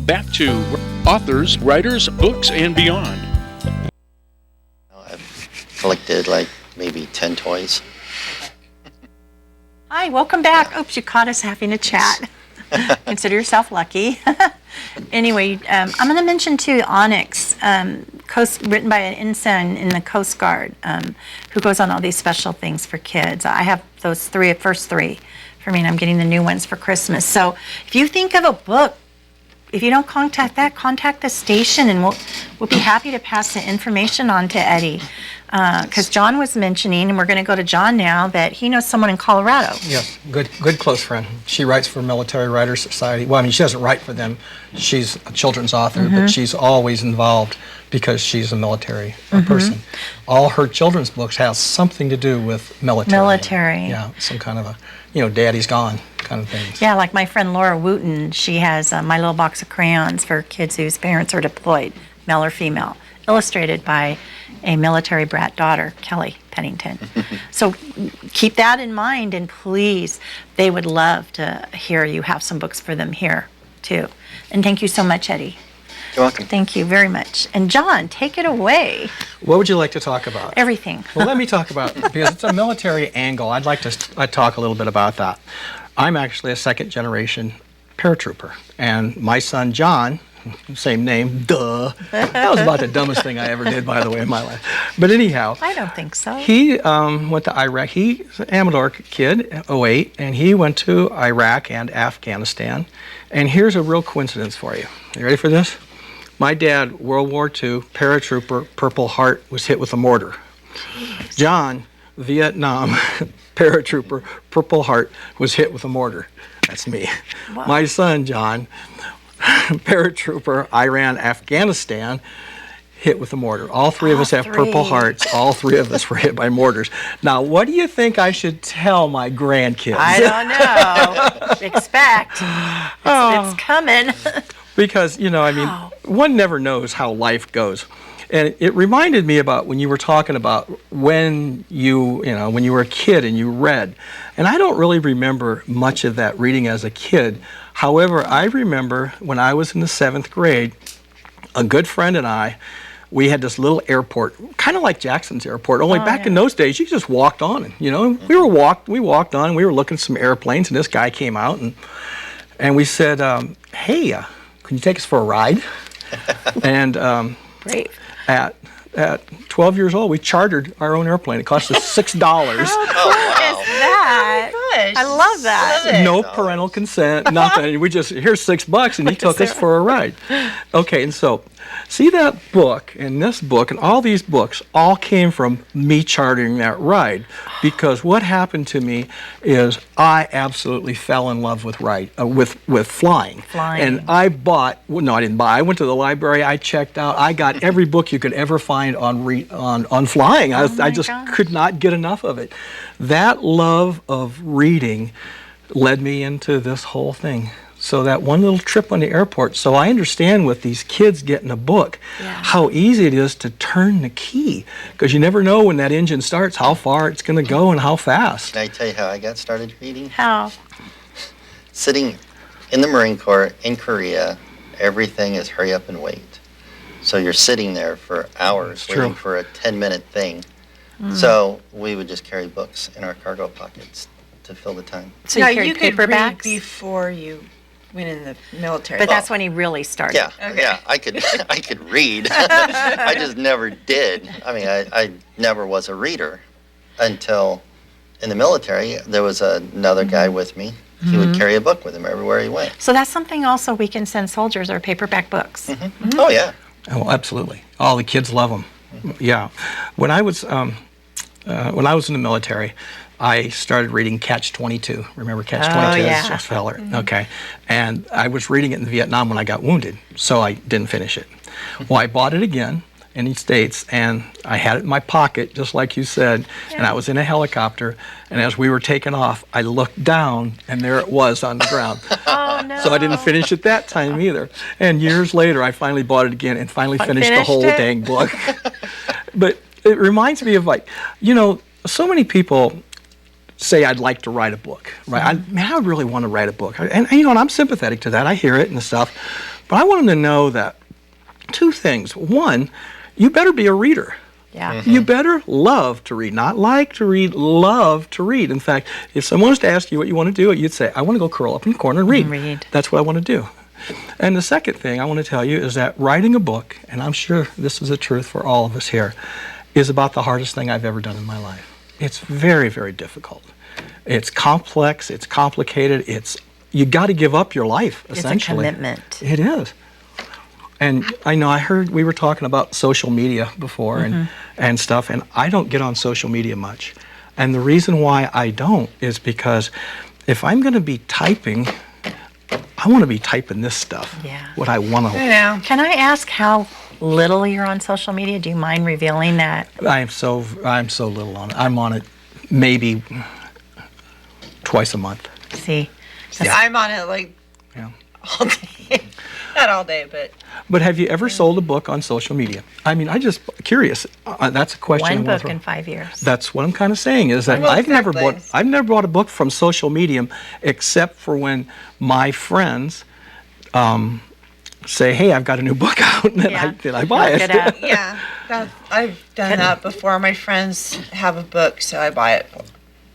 back to authors, writers, books, and beyond. I've collected like maybe 10 toys. Hi, welcome back. Oops, you caught us having a chat. Consider yourself lucky. Anyway, I'm going to mention too Onyx, written by an ensign in the Coast Guard, who goes on all these special things for kids. I have those first three for me, and I'm getting the new ones for Christmas. So if you think of a book, if you don't contact the station, and we'll be happy to pass the information on to Eddie. Because John was mentioning, and we're going to go to John now, that he knows someone in Colorado. Yes, good close friend. She writes for Military Writers Society. Well, I mean, she doesn't write for them. She's a children's author, but she's always involved because she's a military person. All her children's books have something to do with military. Yeah, some kind of a, daddy's gone kind of thing. Yeah, like my friend Laura Wooten, she has My Little Box of Crayons for kids whose parents are deployed, male or female, illustrated by a military brat daughter, Kelly Pennington. So keep that in mind, and please, they would love to hear you have some books for them here, too. And thank you so much, Eddie. You're welcome. Thank you very much. And John, take it away. What would you like to talk about? Everything. Well, let me talk about, because it's a military angle, I'd like to talk a little bit about that. I'm actually a second-generation paratrooper, and my son, John, same name, duh. That was about the dumbest thing I ever did, by the way, in my life. But anyhow. I don't think so. He went to Iraq. He's an Amador kid, 08, and he went to Iraq and Afghanistan. And here's a real coincidence for you. You ready for this? My dad, World War II, paratrooper, Purple Heart, was hit with a mortar. Jeez. John, Vietnam, paratrooper, Purple Heart, was hit with a mortar. That's me. Wow. My son, John, paratrooper, Iran, Afghanistan, hit with a mortar. All three of us have Purple Hearts. All three of us were hit by mortars. Now, what do you think I should tell my grandkids? I don't know. Expect. It's coming. Because, one never knows how life goes. And it reminded me about when you were talking about when when you were a kid and you read. And I don't really remember much of that reading as a kid. However, I remember when I was in the 7th grade, a good friend and I, we had this little airport, kind of like Jackson's Airport, only back in those days, you just walked on. And, we walked on, we were looking at some airplanes, and this guy came out, and we said, hey, can you take us for a ride? And Brave. At 12 years old, we chartered our own airplane. It cost us $6. How cool is that? Gosh. I love that. Love it. No parental consent, nothing. We just, here's $6, and he took us for a ride. Okay, and so, see that book, and this book, and all these books all came from me chartering that ride. Because what happened to me is I absolutely fell in love with flying. And I bought, no, I didn't buy. I went to the library, I checked out, I got every book you could ever find on flying. I just could not get enough of it. That love of reading led me into this whole thing. So that one little trip on the airport, so I understand with these kids getting a book, how easy it is to turn the key. Because you never know when that engine starts, how far it's going to go and how fast. Can I tell you how I got started reading? How? Sitting in the Marine Corps in Korea, everything is hurry up and wait. So you're sitting there for hours waiting for a 10-minute thing. So we would just carry books in our cargo pockets to fill the time. So you could read before you went in the military. But that's when he really started. Yeah, yeah, I could read. I just never did. I mean, I never was a reader until in the military. There was another guy with me. He would carry a book with him everywhere he went. So that's something also we can send soldiers, our paperback books. Oh, yeah. Oh, absolutely. All the kids love them. Yeah. When I was in the military, I started reading Catch-22. Remember Catch-22? Oh, yeah. It's Fellure. Okay. And I was reading it in Vietnam when I got wounded, so I didn't finish it. Well, I bought it again in the States, and I had it in my pocket, just like you said, and I was in a helicopter, and as we were taking off, I looked down, and there it was on the ground. Oh, no. So I didn't finish it that time either. And years later, I finally bought it again and finally finished the whole dang book. But it reminds me of, so many people say I'd like to write a book, right? I really want to write a book. And I'm sympathetic to that. I hear it and stuff. But I want them to know that two things. One, you better be a reader. Yeah. You better love to read, not like to read, love to read. In fact, if someone was to ask you what you want to do, you'd say, I want to go curl up in the corner and read. That's what I want to do. And the second thing I want to tell you is that writing a book, and I'm sure this is the truth for all of us here, is about the hardest thing I've ever done in my life. It's very, very difficult. It's complex, it's complicated, you got to give up your life, essentially. It's a commitment. It is. And I heard we were talking about social media before and stuff, and I don't get on social media much. And the reason why I don't is because if I'm going to be typing, I want to be typing this stuff. Yeah. What I want to. Yeah. Can I ask how little you're on social media? Do you mind revealing that? I'm so little on it. I'm on it maybe twice a month. See? Yeah, I'm on it like Yeah. all day. Not all day, but But have you ever sold a book on social media? I mean, I just curious. That's a question. I One wanna book throw. in 5 years. That's what I'm kind of saying is that Well, I've never exactly. bought a book from social media except for when my friends say, "Hey, I've got a new book out," and then I buy Look it. up. yeah, I've done that before. My friends have a book, so I buy it.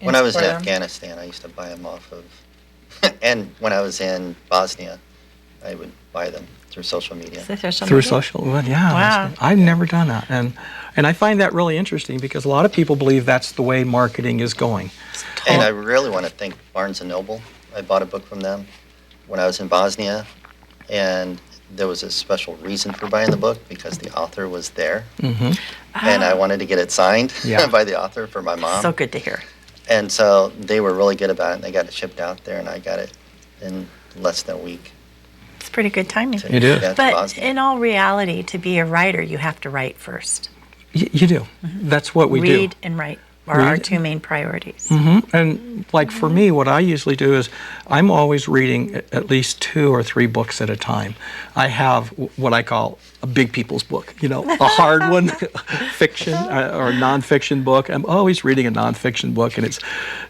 When I was in for them. Afghanistan, I used to buy them off of, and when I was in Bosnia, I would buy them through social media. Through social, well, yeah. Wow. I've never done that, and I find that really interesting because a lot of people believe that's the way marketing is going. And I really want to thank Barnes & Noble. I bought a book from them when I was in Bosnia, and there was a special reason for buying the book because the author was there, Mm-hmm. and I wanted to get it signed Yeah. by the author for my mom. So good to hear. And so they were really good about it, and they got it shipped out there, and I got it in less than a week. It's pretty good timing. It is. Yeah, to But Bosnia. in all reality, to be a writer, you have to write first. You do. That's what we do. Read and write are our Read. two main priorities. And like for me, what I usually do is I'm always reading at least 2 or 3 books at a time. I have what I call a big people's book, a hard one, fiction or nonfiction book. I'm always reading a nonfiction book, and it's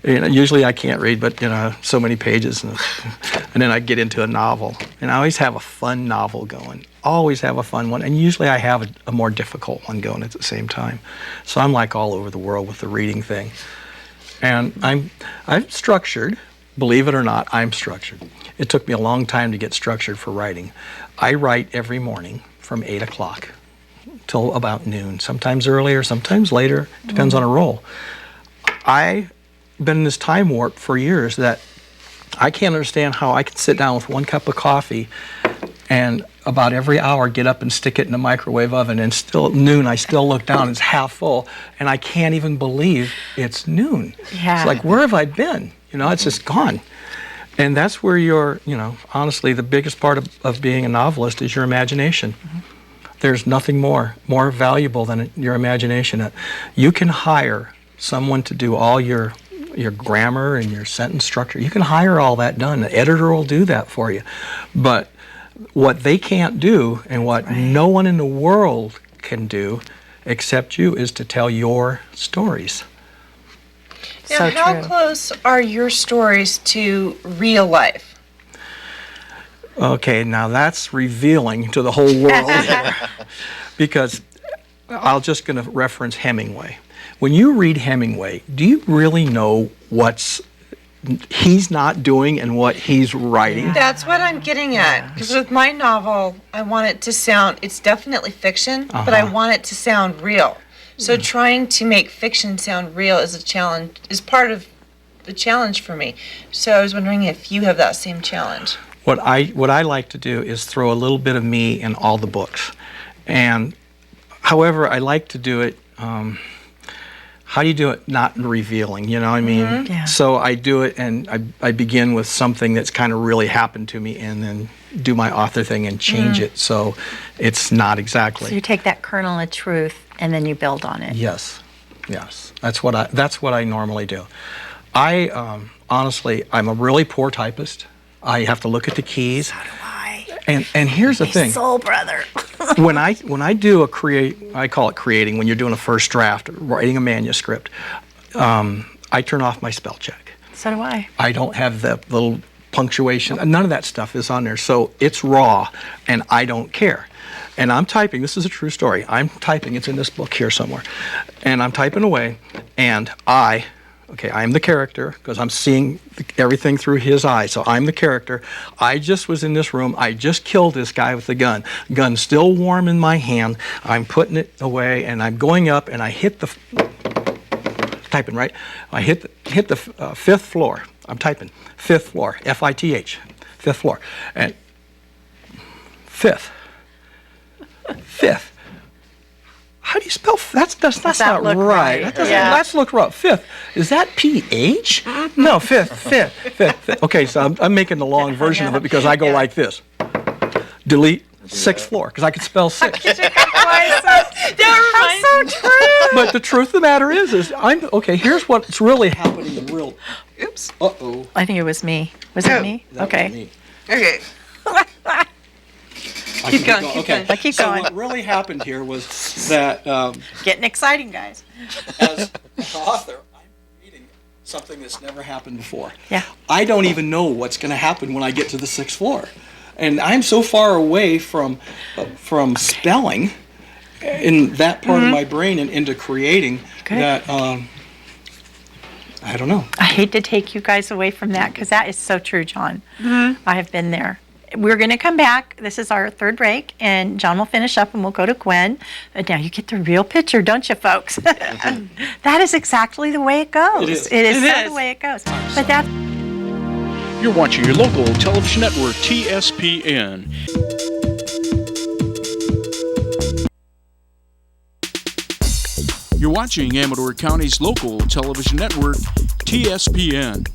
usually I can't read, but so many pages, and then I get into a novel, and I always have a fun novel going. Always have a fun one, and usually I have a more difficult one going at the same time. So I'm like all over the world with the reading thing. And I'm structured, believe it or not, I'm structured. It took me a long time to get structured for writing. I write every morning from 8 o'clock till about noon, sometimes earlier, sometimes later, depends on a role. I've been in this time warp for years that I can't understand how I can sit down with 1 cup of coffee and about every hour get up and stick it in the microwave oven, and still at noon I still look down, it's half full, and I can't even believe it's noon. Yeah. It's like, where have I been? It's just gone. And that's where honestly, the biggest part of being a novelist is your imagination. There's nothing more valuable than your imagination. You can hire someone to do all your grammar and your sentence structure. You can hire all that done. The editor will do that for you. But what they can't do, and what no one in the world can do except you, is to tell your stories. Now, So how true. close are your stories to real life? Okay, now that's revealing to the whole world. Because I'm just going to reference Hemingway. When you read Hemingway, do you really know what's he's not doing and what he's writing? That's what I'm getting at. Because with my novel, I want it to sound, it's definitely fiction, but I want it to sound real. So trying to make fiction sound real is a challenge, is part of the challenge for me. So I was wondering if you have that same challenge. What I like to do is throw a little bit of me in all the books. And however, I like to do it, how do you do it not revealing, you know what I mean? Yeah. So I do it, and I begin with something that's kind of really happened to me, and then do my author thing and change it so it's not exactly. So you take that kernel of truth and then you build on it. Yes. That's what I normally do. I honestly, I'm a really poor typist. I have to look at the keys. So do I. And here's the thing. Soul brother. when I do I call it creating, when you're doing a first draft, writing a manuscript, I turn off my spell check. So do I. I don't have the little punctuation. None of that stuff is on there. So it's raw, and I don't care. And I'm typing. This is a true story. I'm typing. It's in this book here somewhere. And I'm typing away, and I am the character because I'm seeing everything through his eyes. So I'm the character. I just was in this room. I just killed this guy with the gun. Gun's still warm in my hand. I'm putting it away, and I'm going up, and I hit the typing right. I hit the fifth floor. I'm typing fifth floor. F-I-T-H. Fifth floor. And fifth. How do you spell? That's not look right. right? That doesn't. Yeah. Let's look right. Fifth. Is that P-H? No, fifth. Okay, so I'm making the long version of it because I go like this. Delete sixth floor because I could spell six. That's so true. But the truth of the matter is here's what's really happening in real. Oops. Uh-oh. I think it was me. Was it me? That was Okay. me. Okay. Keep going. Okay. I keep So going. what really happened here was that Getting exciting, guys. as an author, I'm reading something that's never happened before. Yeah. I don't even know what's going to happen when I get to the sixth floor, and I'm so far away from spelling in that part of my brain and into creating that I don't know. I hate to take you guys away from that because that is so true, John. I have been there. We're going to come back. This is our third break, and John will finish up, and we'll go to Gwen. But now you get the real picture, don't you, folks? That is exactly the way it goes. It is. The way it goes. But that's... You're watching your local television network, TSPN. You're watching Amador County's local television network, TSPN.